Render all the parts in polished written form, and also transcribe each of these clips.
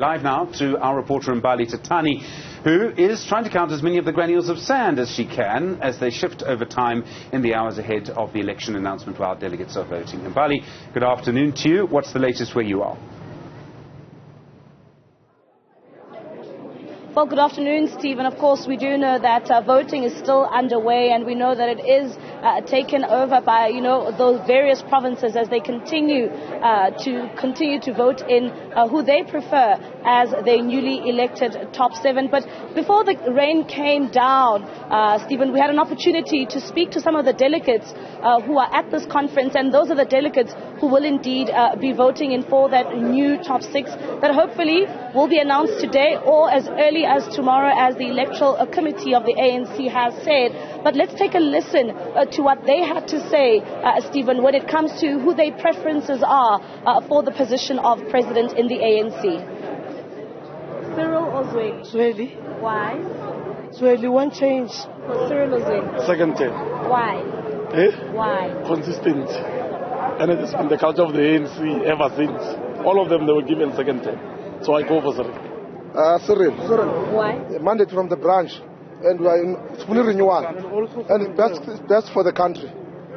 Live now to our reporter Mbali Thethani, who is trying to count as many of the granules of sand as she can as they shift over time in the hours ahead of the election announcement while delegates are voting. Mbali, good afternoon to you. What's the latest where you are? Well, good afternoon, Stephen. Of course, we do know that voting is still underway, and we know that it is taken over by, those various provinces as they continue to vote in who they prefer as their newly elected top 7. But before the rain came down, Stephen, we had an opportunity to speak to some of the delegates who are at this conference, and those are the delegates who will indeed be voting in for that new top 6 that hopefully will be announced today or as early as tomorrow, as the electoral committee of the ANC has said. But let's take a listen to what they had to say, Stephen, when it comes to who their preferences are for the position of president in the ANC. Cyril or Zweli? Zweli. Why? Zweli, one change. For Cyril or Zweli? Second term. Why? Why? Consistent. And it has been the culture of the ANC ever since. All of them, they were given second term. So I go for Cyril. Cyril. Why? A mandate from the branch, and we are in fully renewal, and it's best for the country,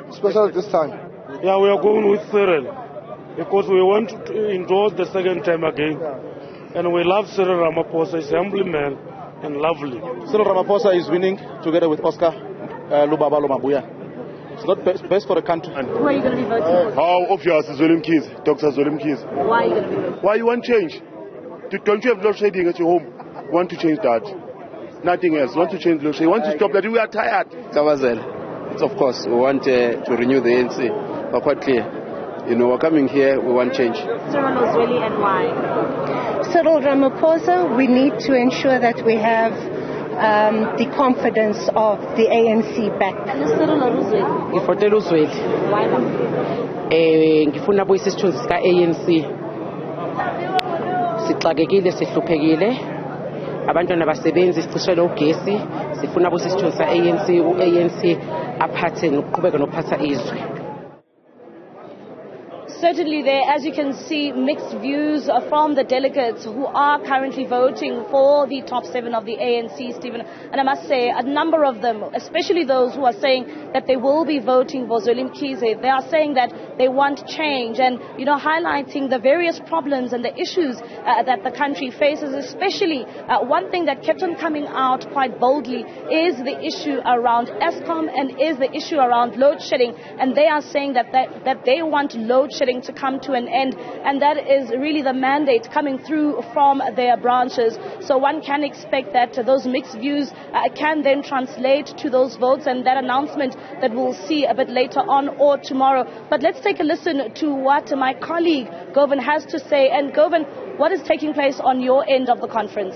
especially this time. Yeah, we are going with Cyril because we want to endorse the second term again, and we love Cyril Ramaphosa. He's a humble man and lovely. Cyril Ramaphosa is winning together with Oscar Lubabalo Mabuya. It's not best for the country. Who are you going to be voting for? How obvious is Zweli Mkhize, Dr. Zweli Mkhize? Why are you going to be voting? Why you want change? Don't you have load shedding at your home? Want to change that? Nothing else. Want to change load shedding? Want to stop that? We are tired. Kawazel. It's of course we want to renew the ANC. We're quite clear. We're coming here. We want change. Cyril Zweli, and why? Cyril Ramaphosa. We need to ensure that we have the confidence of the ANC back. Cyril Zweli. Ngifotela uZweli. Why not? Ngifuna buyisa isithunzi sika ANC. Sixakekile, sihluphekile, abantwana basebenzi, sicishelwe ugesi, sifuna buyisa isithunzi sa ANC aphathe nokuqhubeka nokuphatha izwe. Certainly there, as you can see, mixed views from the delegates who are currently voting for the top 7 of the ANC, Stephen. And I must say, a number of them, especially those who are saying that they will be voting for Zweli Mkhize, they are saying that they want change and, highlighting the various problems and the issues that the country faces, especially one thing that kept on coming out quite boldly is the issue around Eskom and is the issue around load shedding. And they are saying that they want load shedding to come to an end, and that is really the mandate coming through from their branches. So one can expect that those mixed views can then translate to those votes and that announcement that we'll see a bit later on or tomorrow. But let's take a listen to what my colleague Govan has to say. And Govan, what is taking place on your end of the conference?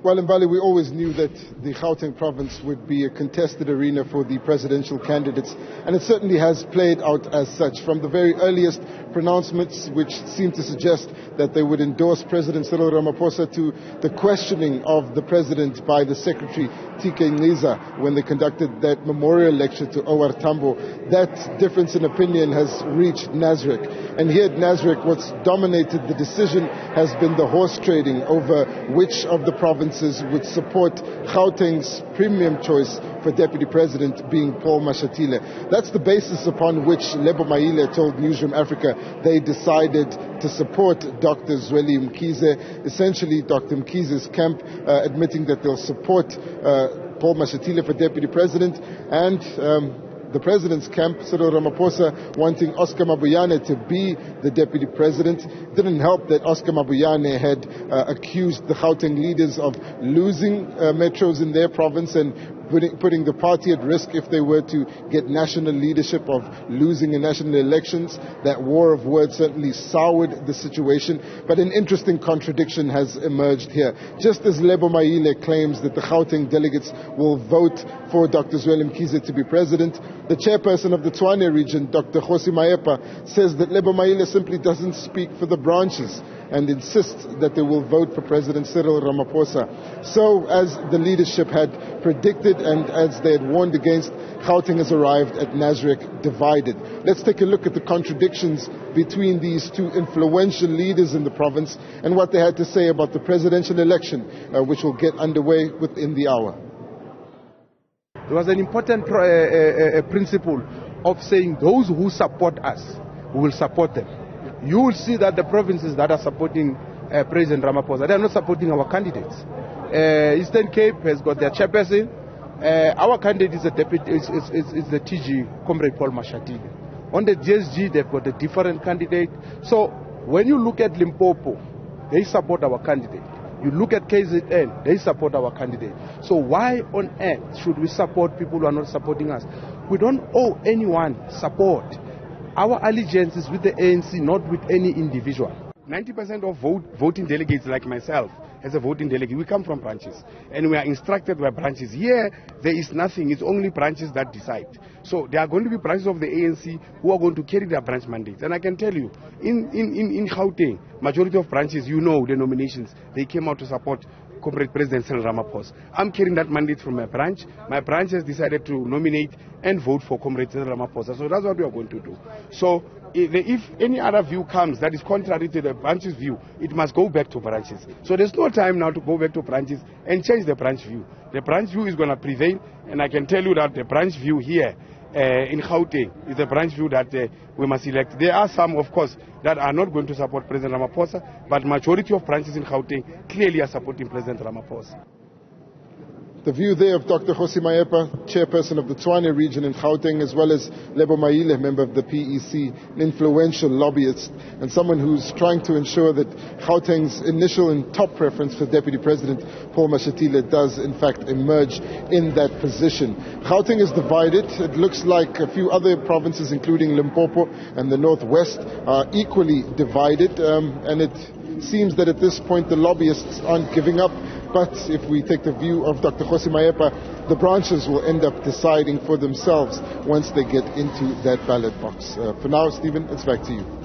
Well, in Mbali, we always knew that the Gauteng province would be a contested arena for the presidential candidates, and it certainly has played out as such. From the very earliest pronouncements, which seemed to suggest that they would endorse President Cyril Ramaphosa, to the questioning of the president by the secretary, TK Ngiza, when they conducted that memorial lecture to Owar Tambo, that difference in opinion has reached Nasrec. And here at Nasrec, what's dominated the decision has been the horse trading over which of the provinces would support Gauteng's premium choice for deputy president, being Paul Mashatile. That's the basis upon which Lebo Maile told Newzroom Afrika they decided to support Dr. Zweli Mkhize, essentially Dr. Mkhize's camp admitting that they'll support Paul Mashatile for deputy president, and the president's camp, Cyril Ramaphosa, wanting Oscar Mabuyane to be the deputy president. It didn't help that Oscar Mabuyane had accused the Gauteng leaders of losing metros in their province and putting the party at risk if they were to get national leadership, of losing in national elections. That war of words certainly soured the situation, but an interesting contradiction has emerged here. Just as Lebo Maile claims that the Gauteng delegates will vote for Dr. Zweli Mkhize to be president, the chairperson of the Tshwane region, Dr. Kgosi Maepa, says that Lebo Maile simply doesn't speak for the branches and insists that they will vote for President Cyril Ramaphosa. So, as the leadership had predicted and as they had warned against, Gauteng has arrived at Nasrec divided. Let's take a look at the contradictions between these two influential leaders in the province and what they had to say about the presidential election, which will get underway within the hour. There was an important principle of saying those who support us, we will support them. You will see that the provinces that are supporting President Ramaphosa, they are not supporting our candidates. Eastern Cape has got their chairperson. Our candidate is the TG, Comrade Paul Mashatile. On the DSG, they've got a different candidate. So when you look at Limpopo, they support our candidate. You look at KZN, they support our candidate. So why on earth should we support people who are not supporting us? We don't owe anyone support. Our allegiance is with the ANC, not with any individual. 90% of voting delegates like myself, as a voting delegate, we come from branches. And we are instructed by branches. Here, there is nothing. It's only branches that decide. So there are going to be branches of the ANC who are going to carry their branch mandates. And I can tell you, in Gauteng, majority of branches, you know the nominations, they came out to support Comrade President Cyril Ramaphosa. I'm carrying that mandate from my branch. My branch has decided to nominate and vote for Comrade Cyril Ramaphosa. So that's what we are going to do. So if any other view comes that is contrary to the branch's view, it must go back to branches. So there's no time now to go back to branches and change the branch view. The branch view is going to prevail, and I can tell you that the branch view here in Gauteng is the branch view that we must elect. There are some, of course, that are not going to support President Ramaphosa, but majority of branches in Gauteng clearly are supporting President Ramaphosa. The view there of Dr. Kgosi Mayepa, chairperson of the Tshwane region in Gauteng, as well as Lebo Maile, member of the PEC, an influential lobbyist, and someone who's trying to ensure that Gauteng's initial and top preference for Deputy President Paul Mashatile does, in fact, emerge in that position. Gauteng is divided. It looks like a few other provinces, including Limpopo and the Northwest, are equally divided, and it seems that at this point the lobbyists aren't giving up. But if we take the view of Dr. Kgosi Mayepa, the branches will end up deciding for themselves once they get into that ballot box. For now, Stephen, it's back to you.